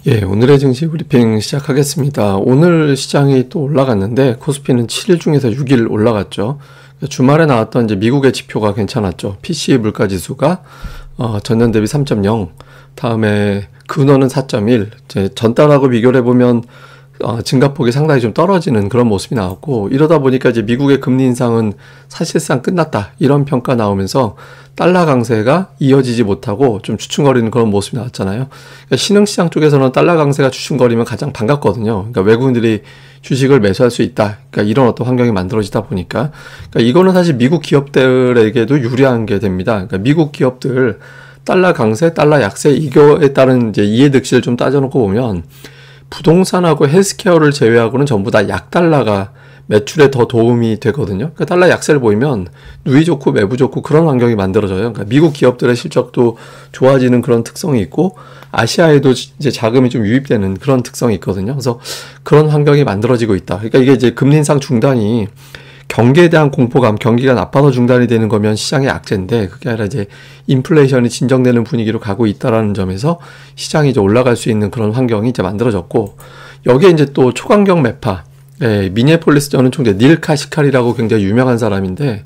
예, 오늘의 증시 브리핑 시작하겠습니다. 오늘 시장이 또 올라갔는데 코스피는 7일 중에서 6일 올라갔죠. 주말에 나왔던 이제 미국의 지표가 괜찮았죠. PCE 물가 지수가 전년 대비 3.0, 다음에 근원은 4.1. 이제 전달하고 비교를 해보면 증가폭이 상당히 좀 떨어지는 그런 모습이 나왔고, 이러다 보니까 이제 미국의 금리 인상은 사실상 끝났다, 이런 평가 나오면서 달러 강세가 이어지지 못하고 좀 주춤거리는 그런 모습이 나왔잖아요. 그러니까 신흥시장 쪽에서는 달러 강세가 주춤거리면 가장 반갑거든요. 그러니까 외국인들이 주식을 매수할 수 있다, 그러니까 이런 어떤 환경이 만들어지다 보니까, 그러니까 이거는 사실 미국 기업들에게도 유리한 게 됩니다. 그러니까 미국 기업들 달러 강세, 달러 약세, 이거에 따른 이제 이해득실을 좀 따져놓고 보면 부동산하고 헬스케어를 제외하고는 전부 다 약달러가 매출에 더 도움이 되거든요. 그러니까 달러 약세를 보이면 누이 좋고 매부 좋고 그런 환경이 만들어져요. 그러니까 미국 기업들의 실적도 좋아지는 그런 특성이 있고, 아시아에도 이제 자금이 좀 유입되는 그런 특성이 있거든요. 그래서 그런 환경이 만들어지고 있다. 그러니까 이게 이제 금리 인상 중단이 경기에 대한 공포감, 경기가 나빠서 중단이 되는 거면 시장의 악재인데, 그게 아니라 이제 인플레이션이 진정되는 분위기로 가고 있다라는 점에서 시장이 이제 올라갈 수 있는 그런 환경이 이제 만들어졌고, 여기에 이제 또 초강경 매파, 미니애폴리스 전 총재 닐 카시칼이라고 굉장히 유명한 사람인데,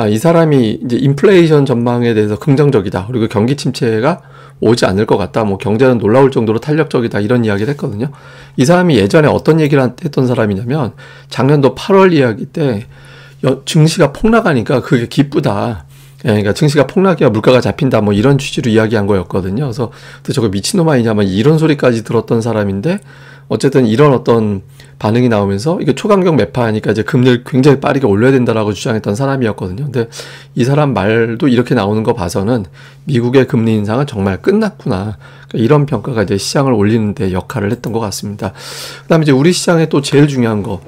이 사람이 이제 인플레이션 전망에 대해서 긍정적이다, 그리고 경기 침체가 오지 않을 것 같다, 뭐 경제는 놀라울 정도로 탄력적이다, 이런 이야기를 했거든요. 이 사람이 예전에 어떤 얘기를 했던 사람이냐면, 작년도 8월 이야기 때 증시가 폭락하니까 그게 기쁘다, 그러니까 증시가 폭락이야 물가가 잡힌다, 뭐 이런 취지로 이야기한 거였거든요. 그래서 저거 미친놈 아니냐, 뭐 이런 소리까지 들었던 사람인데, 어쨌든 이런 어떤 반응이 나오면서 이게 초강경 매파하니까 이제 금리를 굉장히 빠르게 올려야 된다라고 주장했던 사람이었거든요. 근데 이 사람 말도 이렇게 나오는 거 봐서는 미국의 금리 인상은 정말 끝났구나, 그러니까 이런 평가가 이제 시장을 올리는데 역할을 했던 것 같습니다. 그다음에 이제 우리 시장에 또 제일 중요한 거,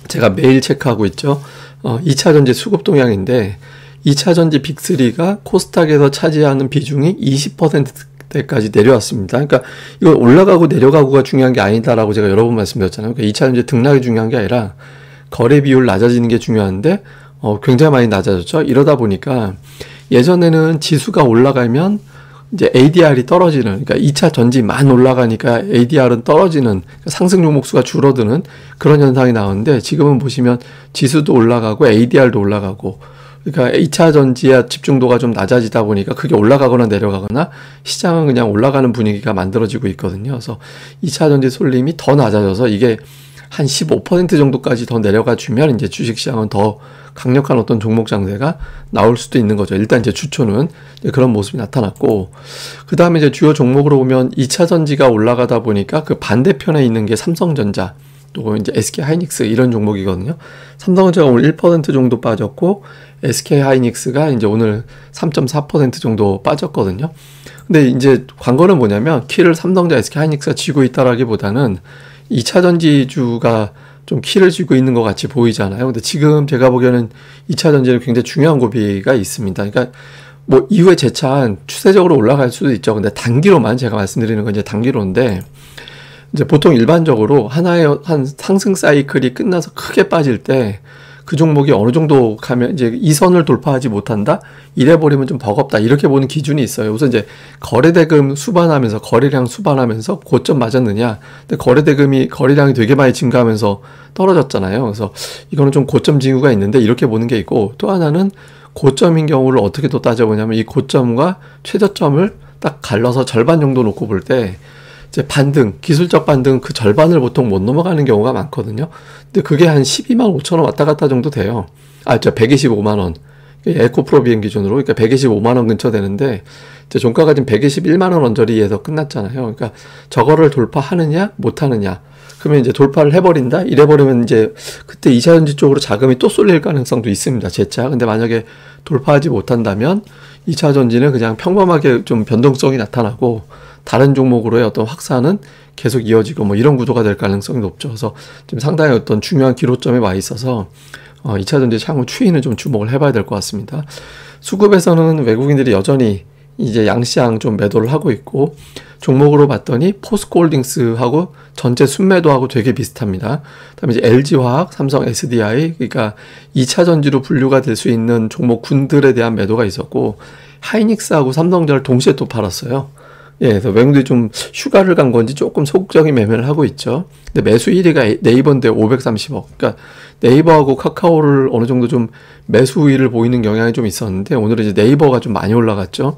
제가 매일 체크하고 있죠. 2차 전지 수급 동향인데, 2차 전지 빅3가 코스닥에서 차지하는 비중이 20%대까지 내려왔습니다. 그러니까 이거 올라가고 내려가고가 중요한 게 아니다라고 제가 여러 번 말씀드렸잖아요. 그러니까 2차 전지 등락이 중요한 게 아니라 거래 비율 낮아지는 게 중요한데 굉장히 많이 낮아졌죠. 이러다 보니까 예전에는 지수가 올라가면 이제 ADR이 떨어지는, 그러니까 2차 전지만 올라가니까 ADR은 떨어지는, 그러니까 상승 종목수가 줄어드는 그런 현상이 나오는데, 지금은 보시면 지수도 올라가고 ADR도 올라가고, 그러니까 2차 전지의 집중도가 좀 낮아지다 보니까 그게 올라가거나 내려가거나 시장은 그냥 올라가는 분위기가 만들어지고 있거든요. 그래서 2차 전지 쏠림이 더 낮아져서 이게 한 15% 정도까지 더 내려가 주면 이제 주식시장은 더 강력한 어떤 종목 장세가 나올 수도 있는 거죠. 일단 이제 주초는 그런 모습이 나타났고, 그 다음에 이제 주요 종목으로 보면 2차 전지가 올라가다 보니까 그 반대편에 있는 게 삼성전자, 또 이제 SK하이닉스 이런 종목이거든요. 삼성전자가 오늘 1% 정도 빠졌고, SK하이닉스가 이제 오늘 3.4% 정도 빠졌거든요. 근데 이제 관건은 뭐냐면, 키를 삼성전자, SK하이닉스가 쥐고 있다라기보다는 2차 전지주가 좀 키를 쥐고 있는 것 같이 보이잖아요. 근데 지금 제가 보기에는 2차 전지는 굉장히 중요한 고비가 있습니다. 그러니까 뭐 이후에 재차 추세적으로 올라갈 수도 있죠. 근데 단기로만 제가 말씀드리는 건 이제 단기로인데, 이제 보통 일반적으로 하나의 한 상승 사이클이 끝나서 크게 빠질 때 그 종목이 어느 정도 가면 이제 이 선을 돌파하지 못한다, 이래버리면 좀 버겁다, 이렇게 보는 기준이 있어요. 우선 이제 거래대금 수반하면서, 거래량 수반하면서 고점 맞았느냐, 근데 거래량이 되게 많이 증가하면서 떨어졌잖아요. 그래서 이거는 좀 고점 징후가 있는데, 이렇게 보는 게 있고, 또 하나는 고점인 경우를 어떻게 또 따져보냐면, 이 고점과 최저점을 딱 갈라서 절반 정도 놓고 볼 때 이제 반등, 기술적 반등 그 절반을 보통 못 넘어가는 경우가 많거든요. 근데 그게 한 12만 5천 원 왔다 갔다 정도 돼요. 125만 원. 에코프로 비행 기준으로, 그러니까 125만 원 근처 되는데, 이제 종가가 지금 121만 원 언저리에서 끝났잖아요. 그러니까 저거를 돌파하느냐, 못하느냐. 그러면 이제 돌파를 해버린다, 이래버리면 이제 그때 2차 전지 쪽으로 자금이 또 쏠릴 가능성도 있습니다, 재차. 근데 만약에 돌파하지 못한다면 2차 전지는 그냥 평범하게 좀 변동성이 나타나고, 다른 종목으로의 어떤 확산은 계속 이어지고 뭐 이런 구도가 될 가능성이 높죠. 그래서 지금 상당히 어떤 중요한 기로점에 와 있어서 2차 전지 향후 추이는 좀 주목을 해봐야 될 것 같습니다. 수급에서는 외국인들이 여전히 이제 양시장 좀 매도를 하고 있고, 종목으로 봤더니 포스코홀딩스하고 전체 순매도하고 되게 비슷합니다. 그다음에 이제 LG화학, 삼성 SDI, 그러니까 2차 전지로 분류가 될 수 있는 종목군들에 대한 매도가 있었고, 하이닉스하고 삼성전자를 동시에 또 팔았어요. 예, 그래서 외국인들이 좀 휴가를 간 건지 조금 소극적인 매매를 하고 있죠. 근데 매수 1위가 네이버인데 530억. 그러니까 네이버하고 카카오를 어느 정도 좀 매수 우위를 보이는 경향이 좀 있었는데 오늘은 이제 네이버가 좀 많이 올라갔죠.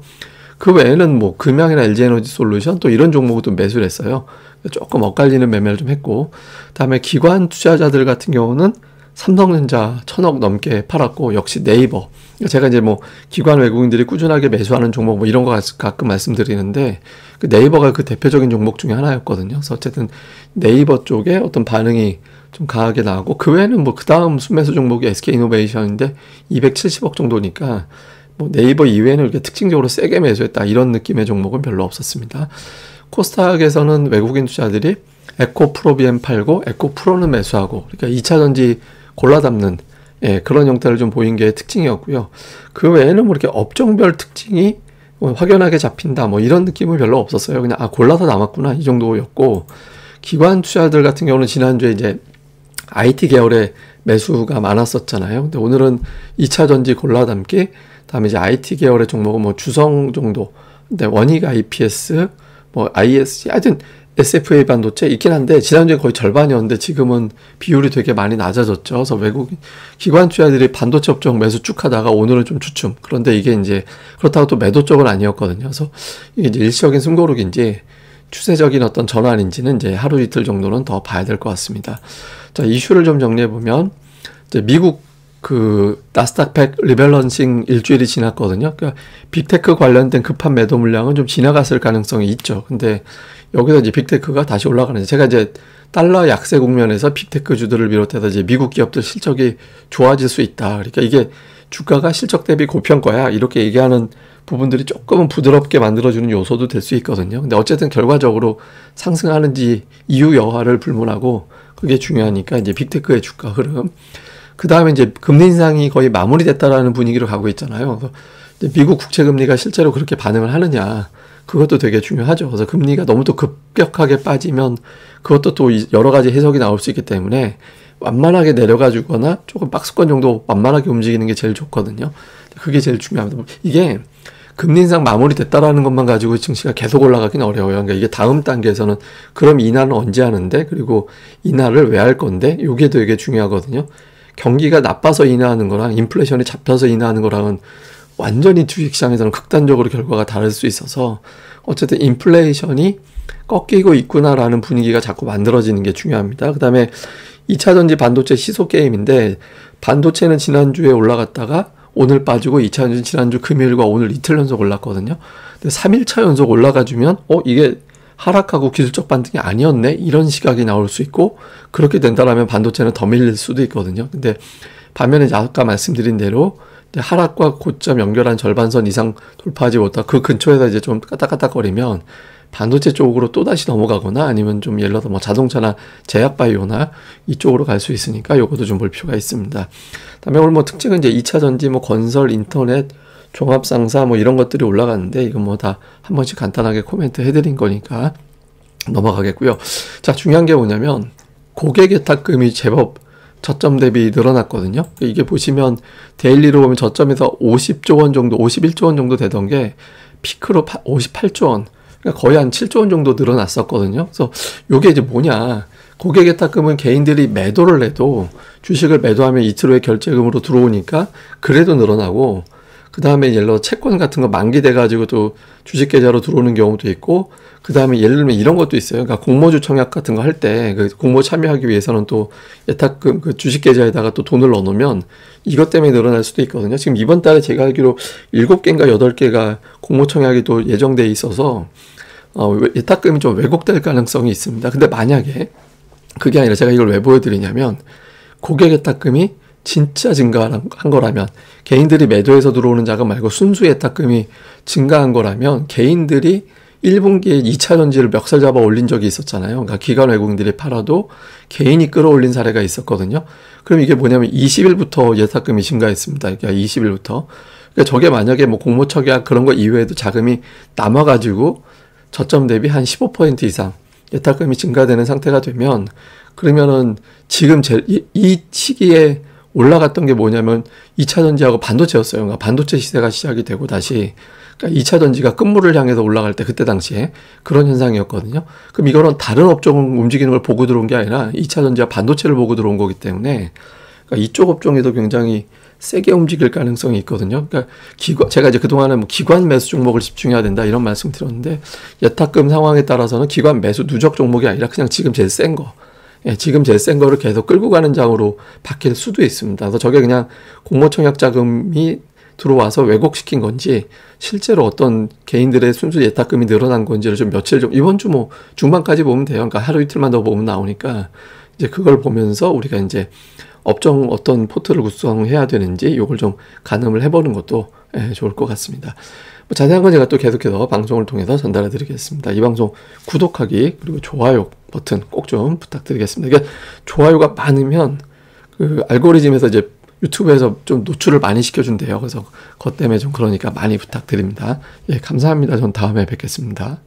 그 외에는 뭐 금양이나 LG에너지 솔루션 또 이런 종목을 또 매수를 했어요. 조금 엇갈리는 매매를 좀 했고, 그다음에 기관 투자자들 같은 경우는 삼성전자 1,000억 넘게 팔았고, 역시 네이버. 제가 이제 뭐 기관 외국인들이 꾸준하게 매수하는 종목 뭐 이런 거 가끔 말씀드리는데, 그 네이버가 그 대표적인 종목 중에 하나였거든요. 그래서 어쨌든 네이버 쪽에 어떤 반응이 좀 강하게 나오고, 그 외에는 뭐 그 다음 순매수 종목이 SK이노베이션인데 270억 정도니까 뭐 네이버 이외에는 이렇게 특징적으로 세게 매수했다 이런 느낌의 종목은 별로 없었습니다. 코스닥에서는 외국인 투자들이 에코프로비엠 팔고 에코프로는 매수하고, 그러니까 2차전지 골라 담는 그런 형태를 좀 보인 게 특징이었고요. 그 외에는 뭐 이렇게 업종별 특징이 확연하게 잡힌다 뭐 이런 느낌은 별로 없었어요. 그냥 골라서 남았구나 이 정도였고, 기관 투자들 같은 경우는 지난주에 이제 IT 계열의 매수가 많았었잖아요. 근데 오늘은 2차전지 골라 담기, 다음에 이제 IT 계열의 종목은 뭐 주성 정도, 근데 원익 IPS, 뭐 ISG, 하여튼 SFA 반도체 있긴 한데 지난주에 거의 절반이었는데 지금은 비율이 되게 많이 낮아졌죠. 그래서 외국인 기관 투자들이 반도체 업종 매수 쭉 하다가 오늘은 좀 주춤. 그런데 이게 이제 그렇다고 또 매도 쪽은 아니었거든요. 그래서 이게 이제 일시적인 숨고르기인지 추세적인 어떤 전환인지는 이제 하루 이틀 정도는 더 봐야 될 것 같습니다. 자, 이슈를 좀 정리해 보면 이제 미국 그 나스닥 100 리밸런싱 일주일이 지났거든요. 그러니까 빅테크 관련된 급한 매도 물량은 좀 지나갔을 가능성이 있죠. 근데 여기서 이제 빅테크가 다시 올라가는데, 제가 이제 달러 약세 국면에서 빅테크 주들을 비롯해서 이제 미국 기업들 실적이 좋아질 수 있다. 그러니까 이게 주가가 실적 대비 고평가야 이렇게 얘기하는 부분들이 조금은 부드럽게 만들어주는 요소도 될 수 있거든요. 근데 어쨌든 결과적으로 상승하는지 이유 여하를 불문하고 그게 중요하니까 이제 빅테크의 주가 흐름. 그 다음에 이제 금리 인상이 거의 마무리됐다라는 분위기로 가고 있잖아요. 그래서 이제 미국 국채 금리가 실제로 그렇게 반응을 하느냐, 그것도 되게 중요하죠. 그래서 금리가 너무 또 급격하게 빠지면 그것도 또 여러 가지 해석이 나올 수 있기 때문에 완만하게 내려가 주거나 조금 박스권 정도 완만하게 움직이는 게 제일 좋거든요. 그게 제일 중요합니다. 이게 금리 인상 마무리됐다라는 것만 가지고 증시가 계속 올라가긴 어려워요. 그러니까 이게 다음 단계에서는 그럼 인하는 언제 하는데, 그리고 인하를 왜 할 건데, 이게 되게 중요하거든요. 경기가 나빠서 인하하는 거랑 인플레이션이 잡혀서 인하하는 거랑은 완전히 주식시장에서는 극단적으로 결과가 다를 수 있어서 어쨌든 인플레이션이 꺾이고 있구나라는 분위기가 자꾸 만들어지는 게 중요합니다. 그 다음에 2차전지 반도체 시소 게임인데, 반도체는 지난주에 올라갔다가 오늘 빠지고 2차전지 지난주 금요일과 오늘 이틀 연속 올랐거든요. 근데 3일차 연속 올라가주면 이게 하락하고 기술적 반등이 아니었네 이런 시각이 나올 수 있고, 그렇게 된다라면 반도체는 더 밀릴 수도 있거든요. 근데 반면에 이제 아까 말씀드린 대로 하락과 고점 연결한 절반선 이상 돌파하지 못하고 그 근처에서 이제 좀 까딱까딱거리면 반도체 쪽으로 또다시 넘어가거나 아니면 좀 예를 들어서 뭐 자동차나 제약바이오나 이쪽으로 갈 수 있으니까 요것도 좀 볼 필요가 있습니다. 다음에 오늘 뭐 특징은 이제 2차전지 뭐 건설, 인터넷, 종합상사 뭐 이런 것들이 올라갔는데 이건 뭐 다 한 번씩 간단하게 코멘트 해드린 거니까 넘어가겠고요. 자, 중요한 게 뭐냐면 고객예탁금이 제법 저점 대비 늘어났거든요. 이게 보시면 데일리로 보면 저점에서 50조 원 정도, 51조 원 정도 되던 게 피크로 58조 원, 그러니까 거의 한 7조 원 정도 늘어났었거든요. 그래서 이게 이제 뭐냐, 고객예탁금은 개인들이 매도를 해도 주식을 매도하면 이틀 후에 결제금으로 들어오니까 그래도 늘어나고, 그 다음에 예를 들어 채권 같은 거 만기돼가지고 또 주식 계좌로 들어오는 경우도 있고, 그 다음에 예를 들면 이런 것도 있어요. 그러니까 공모주 청약 같은 거 할 때 그 공모 참여하기 위해서는 또 예탁금 그 주식 계좌에다가 또 돈을 넣어놓으면 이것 때문에 늘어날 수도 있거든요. 지금 이번 달에 제가 알기로 7개인가 8개가 공모 청약이 또 예정돼 있어서 예탁금이 좀 왜곡될 가능성이 있습니다. 근데 만약에 그게 아니라 제가 이걸 왜 보여드리냐면, 고객 예탁금이 진짜 증가한 거라면, 개인들이 매도해서 들어오는 자금 말고 순수 예탁금이 증가한 거라면 개인들이 1분기에 2차전지를 멱살 잡아 올린 적이 있었잖아요. 그러니까 기관 외국인들이 팔아도 개인이 끌어올린 사례가 있었거든요. 그럼 이게 뭐냐면 20일부터 예탁금이 증가했습니다. 그러니까 20일부터. 그러니까 저게 만약에 뭐 공모청약 그런 거 이외에도 자금이 남아가지고 저점 대비 한 15% 이상 예탁금이 증가되는 상태가 되면, 그러면은 지금 이 시기에 올라갔던 게 뭐냐면 2차전지하고 반도체였어요. 그러니까 반도체 시대가 시작이 되고 다시, 그러니까 2차 전지가 끝물을 향해서 올라갈 때 그때 당시에 그런 현상이었거든요. 그럼 이거는 다른 업종 움직이는 걸 보고 들어온 게 아니라 2차 전지와 반도체를 보고 들어온 거기 때문에 그러니까 이쪽 업종에도 굉장히 세게 움직일 가능성이 있거든요. 그러니까 제가 이제 그동안은 뭐 기관 매수 종목을 집중해야 된다 이런 말씀 드렸는데 예탁금 상황에 따라서는 기관 매수 누적 종목이 아니라 그냥 지금 제일 센 거. 예, 지금 제일 센 거를 계속 끌고 가는 장으로 바뀔 수도 있습니다. 그래서 저게 그냥 공모청약 자금이 들어와서 왜곡시킨 건지 실제로 어떤 개인들의 순수 예탁금이 늘어난 건지를 좀 며칠 좀 이번 주 뭐 중반까지 보면 돼요. 그러니까 하루 이틀만 더 보면 나오니까 이제 그걸 보면서 우리가 이제 업종 어떤 포트를 구성해야 되는지 이걸 좀 가늠을 해보는 것도 좋을 것 같습니다. 뭐 자세한 건 제가 또 계속해서 방송을 통해서 전달해 드리겠습니다. 이 방송 구독하기 그리고 좋아요 버튼 꼭 좀 부탁드리겠습니다. 그러니까 좋아요가 많으면 그 알고리즘에서 이제 유튜브에서 좀 노출을 많이 시켜준대요. 그래서 그것 때문에 좀 그러니까 많이 부탁드립니다. 예, 감사합니다. 전 다음에 뵙겠습니다.